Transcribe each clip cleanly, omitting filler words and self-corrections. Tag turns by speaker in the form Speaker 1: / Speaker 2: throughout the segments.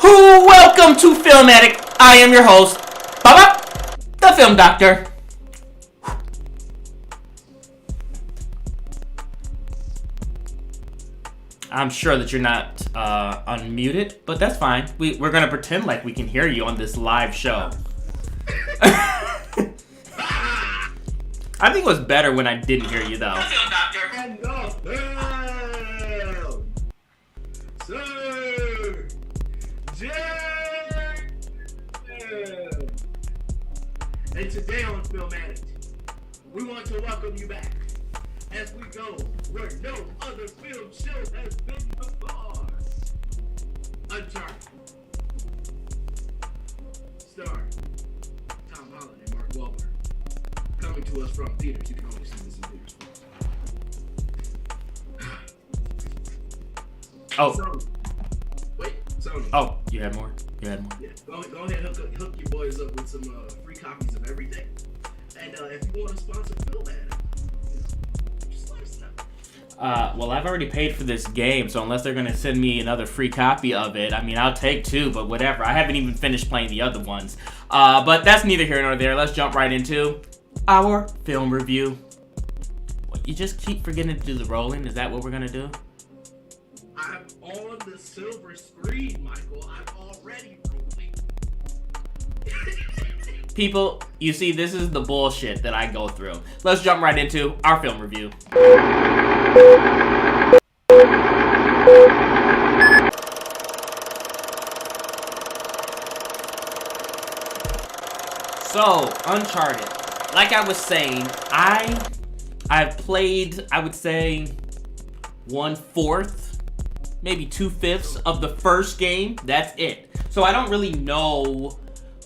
Speaker 1: Welcome to Film Addict. I am your host, Baba, the Film Doctor. I'm sure that you're not unmuted, but that's fine. We're going to pretend like we can hear you on this live show. I think it was better when I didn't hear you, though. The Film Doctor.
Speaker 2: And today on Film Addict, we want to welcome you back as we go where no other film show has been before. Uncharted. Starring Tom Holland and Mark Wahlberg. Coming to us from theaters. You can only see this in theaters.
Speaker 1: Oh.
Speaker 2: Sony.
Speaker 1: Oh, you had more? Yeah,
Speaker 2: go ahead and hook you boys up with some free copies of everything. And if you want to sponsor Film Addict, just let us know.
Speaker 1: Well, I've already paid for this game, so unless they're going to send me another free copy of it, I mean, I'll take two, but whatever. I haven't even finished playing the other ones. But that's neither here nor there. Let's jump right into our film review. What, you just keep forgetting to do the rolling? Is that what we're going to do?
Speaker 2: I'm on the silver screen, Michael. I'm already rolling.
Speaker 1: People, you see, this is the bullshit that I go through. Let's jump right into our film review. So, Uncharted. Like I was saying, I've played, I would say, 1/4, maybe 2/5 of the first game. That's it. So I don't really know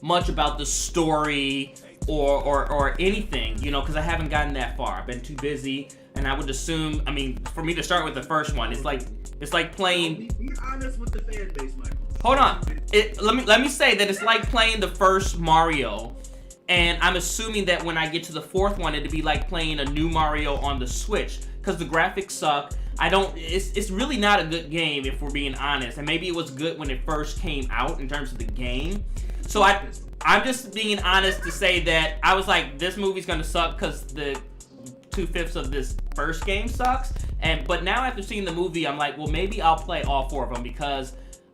Speaker 1: much about the story or anything, you know, because I haven't gotten that far. I've been too busy, and I would assume, I mean, for me to start with the first one, it's like playing.
Speaker 2: Be honest with the fan base, Michael.
Speaker 1: Hold on. Let me say that it's like playing the first Mario, and I'm assuming that when I get to the fourth one, it'd be like playing a new Mario on the Switch, because the graphics suck. It's really not a good game, if we're being honest, and maybe it was good when it first came out in terms of the game. So I'm just being honest to say that I was like, this movie's gonna suck because the 2/5 of this first game sucks. But now after seeing the movie, I'm like, well, maybe I'll play all 4 of them because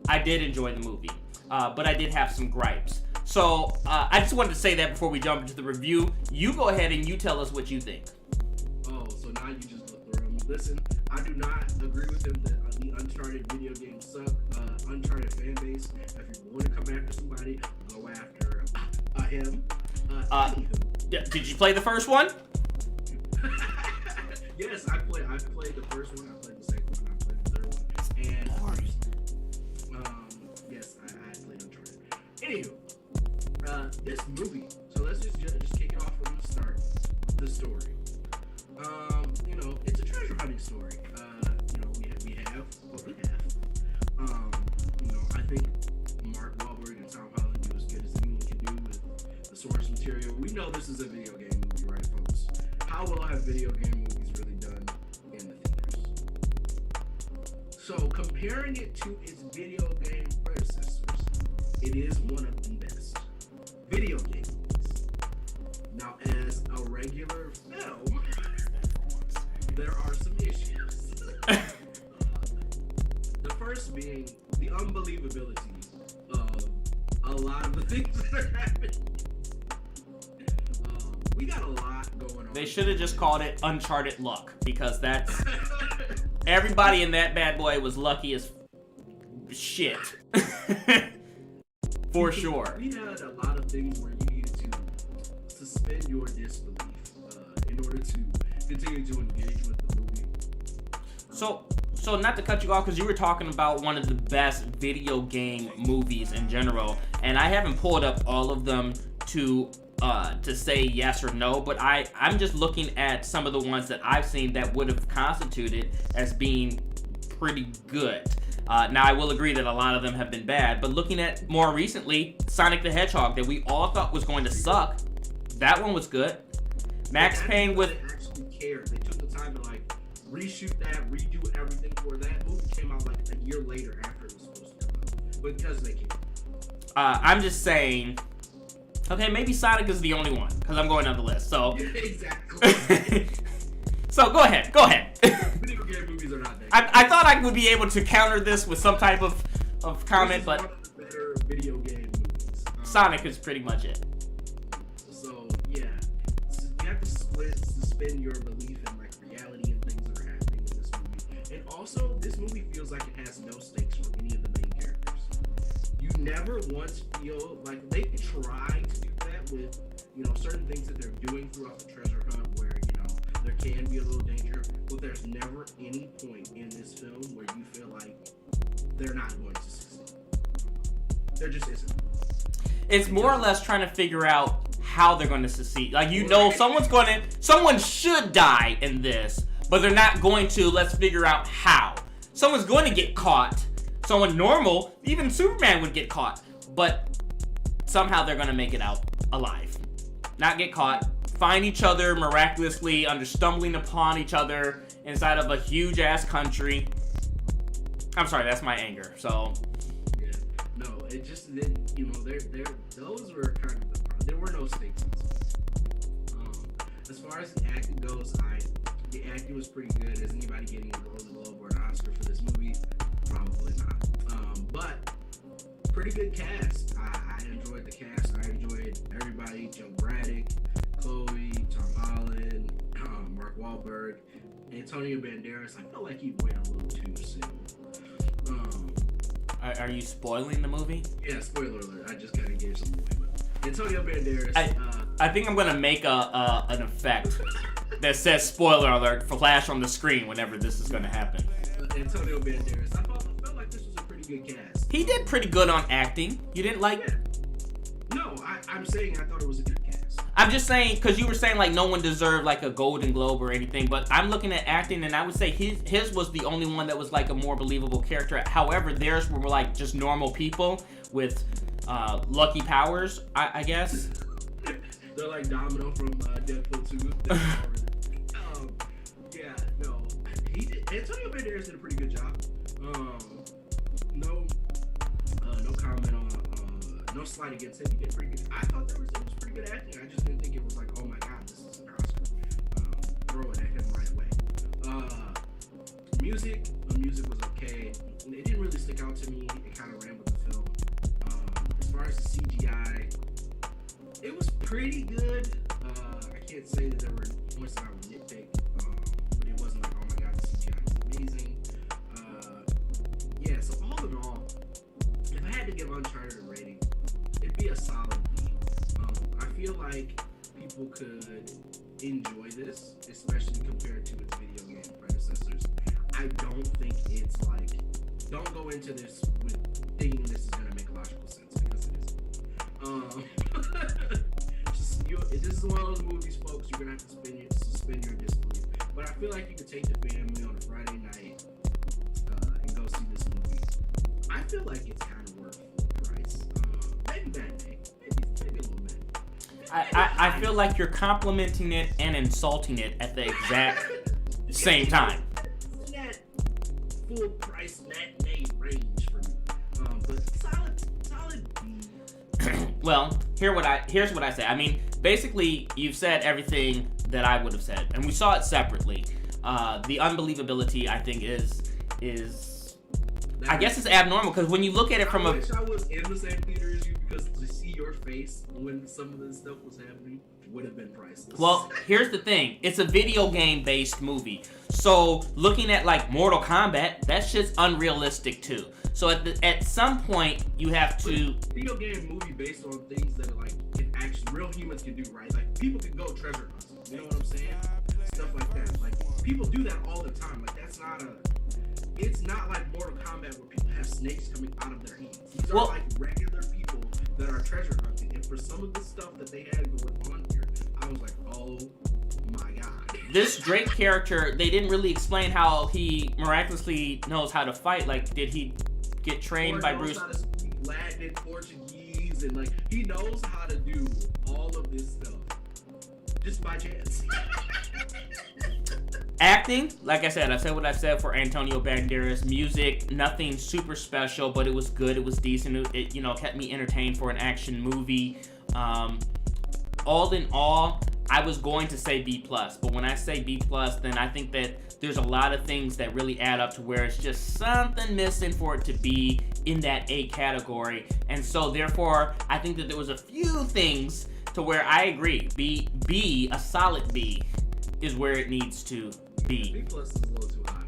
Speaker 1: I did enjoy the movie. But I did have some gripes. So I just wanted to say that before we jump into the review. You go ahead and you tell us what you think.
Speaker 2: Oh, so now you just look through them. Listen, I do not agree with him that the Uncharted video games suck. Uncharted fan base, if you want to come after somebody, go after him.
Speaker 1: Did you play the first one?
Speaker 2: Yes, I played the first one. I played the second one. I played the third one. And yes, I played Uncharted. Anywho, this movie. So let's just kick it off from the start. The story. You know, it's a treasure hunting story. You know, we have what we have. You know, I think Mark Wahlberg and Tom Holland do as good as anyone can do with the source material. We know this is a video game movie, right, folks? How well have video game movies really done in the theaters? So comparing it to its video game predecessors, it is one of the best video game movies. Now, as a regular film, there are some issues. The first being the unbelievability of a lot of the things that are happening. We got a lot going on.
Speaker 1: They should have just called it Uncharted Luck, because that's everybody in that bad boy was lucky as shit. For sure.
Speaker 2: We had a lot of things where you needed to suspend your disbelief in order to continue to engage with the movie.
Speaker 1: So So not to cut you off, because you were talking about one of the best video game movies in general, and I haven't pulled up all of them to say yes or no, but I'm just looking at some of the ones that I've seen that would have constituted as being pretty good. Now I will agree that a lot of them have been bad, but looking at more recently, Sonic the Hedgehog that we all thought was going to suck, that one was good. Max Payne with...
Speaker 2: They actually cared. They took the time to like reshoot that, redo everything for that. Movie came out like a year later after it was supposed to come out, because they cared. I'm
Speaker 1: just saying... Okay, maybe Sonic is the only one, because I'm going down the list, so...
Speaker 2: Yeah, exactly.
Speaker 1: So, go ahead.
Speaker 2: Video game movies are not that
Speaker 1: I thought I would be able to counter this with some type of comment, but...
Speaker 2: One of the better video game movies.
Speaker 1: Sonic is pretty much it.
Speaker 2: So, yeah. So you have to suspend your belief in, like, reality and things that are happening in this movie. And also, this movie feels like it has no stakes for any of the main characters. You never once feel like they try to do that with, certain things that they're doing throughout the treasure hunt where, there can be a little danger, but there's never any point in this film where you feel like they're not going to succeed. There just isn't.
Speaker 1: It's more or less trying to figure out how they're going to succeed. Like, someone should die in this, but they're not going to. Let's figure out how. Someone's going to get caught. Someone normal, even Superman would get caught, but somehow they're going to make it out alive. Not get caught. Find each other miraculously under stumbling upon each other inside of a huge ass country. I'm sorry, that's my anger. So
Speaker 2: yeah, no, it just didn't. Those were kind of the problem. There were no stakes in this one. As far as the acting goes, the acting was pretty good. Is anybody getting a Golden Globe or an Oscar for this movie? Probably not. But pretty good cast. I enjoyed the cast. I enjoyed everybody. Joe Braddock, Chloe, Tom Holland, Mark Wahlberg, Antonio Banderas. I felt like he went a little too soon.
Speaker 1: Are you spoiling the movie?
Speaker 2: Yeah, spoiler alert. I just kind of gave some away. But Antonio Banderas.
Speaker 1: I think I'm gonna make an effect that says spoiler alert flash on the screen whenever this is gonna happen.
Speaker 2: Antonio Banderas. I felt like this was a pretty good cast.
Speaker 1: He did pretty good on acting. You didn't like?
Speaker 2: Yeah. No, I'm saying I thought it was a good cast.
Speaker 1: I'm just saying, because you were saying like no one deserved like a Golden Globe or anything, but I'm looking at acting and I would say his was the only one that was like a more believable character. However, theirs were like just normal people with lucky powers, I guess.
Speaker 2: They're like Domino from Deadpool 2. Yeah, no. Antonio Banderas did a pretty good job. No comment on no slight against him. He did pretty good. I thought it was pretty good acting. I just didn't think it was like, oh my god, this is an Oscar. Throw it at him right away. The music was okay. It didn't really stick out to me. It kind of ran with the film. As far as the CGI, it was pretty good. I can't say that there were points that I would nitpick, but it wasn't like, oh my god, the CGI is amazing. Yeah, so all in all, if I had to give Uncharted a rating, it'd be a solid B. I feel like people could enjoy this, especially compared to its video game predecessors. I don't think it's like, don't go into this with thinking this is going to make logical sense, because it isn't. This is one of those movies, folks, you're going to have to suspend your disbelief. But I feel like you could take the family on a Friday night and go see this movie. I feel like it's kind of worth full price. Maybe bad day. Maybe a little bit.
Speaker 1: I feel like you're complimenting it and insulting it at the exact same time.
Speaker 2: That full price matinee range for me. But solid B.
Speaker 1: Well, here's what I say. I mean, basically, you've said everything that I would have said, and we saw it separately. The unbelievability, I think, is I guess it's abnormal, because when you look at it from
Speaker 2: I wish I was in the same theater as you, because to see your face when some of this stuff was happening would have been priceless.
Speaker 1: Well, here's the thing. It's a video game based movie. So looking at like Mortal Kombat, that shit's unrealistic too. So at some point you have to...
Speaker 2: Video game movie based on things that are like, actually real humans can do, right? Like people can go treasure hunting. You know what I'm saying? Stuff like that. Like people do that all the time. Like that's not a... it's not like Mortal Kombat where people have snakes coming out of their hands. These are
Speaker 1: Well-
Speaker 2: like regular people that are treasure hunting. And for some of the stuff that they had going on here, I was like, oh my god.
Speaker 1: This Drake character, they didn't really explain how he miraculously knows how to fight. Like, did he get trained by Bruce?
Speaker 2: He knows how to speak Latin and Portuguese, and like he knows how to do all of this stuff just by chance.
Speaker 1: Acting, like I said what I said for Antonio Banderas. Music, nothing super special, but it was good. It was decent. It kept me entertained for an action movie. All in all, I was going to say B+, but when I say B+, then I think that there's a lot of things that really add up to where it's just something missing for it to be in that A category. And so therefore, I think that there was a few things to where I agree. B, a solid B, is where it needs to be.
Speaker 2: B+ is a little too high.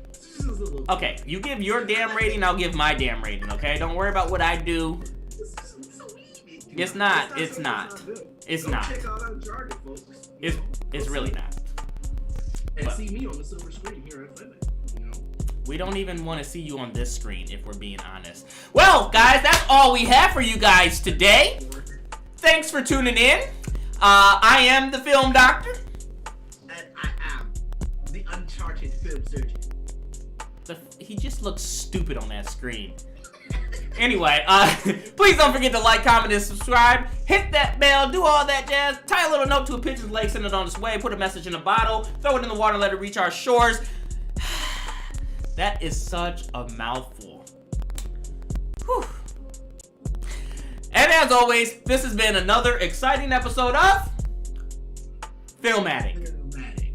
Speaker 2: This is a little
Speaker 1: Okay, you give your damn rating, I'll give my damn rating, okay? Don't worry about what I do. It's not. It's not. It's not.
Speaker 2: Check out Uncharted, folks.
Speaker 1: It's really not.
Speaker 2: And
Speaker 1: But-
Speaker 2: see me on the silver screen here at Limit.
Speaker 1: We don't even want to see you on this screen, if we're being honest. Well, guys, that's all we have for you guys today. Thanks for tuning in. I am the Film Doctor.
Speaker 2: And I am the Uncharted film surgeon.
Speaker 1: He just looks stupid on that screen. Anyway, please don't forget to like, comment, and subscribe. Hit that bell, do all that jazz. Tie a little note to a pigeon's leg, send it on its way. Put a message in a bottle, throw it in the water, let it reach our shores. That is such a mouthful. Whew. And as always, this has been another exciting episode of Filmatic.
Speaker 2: Filmatic.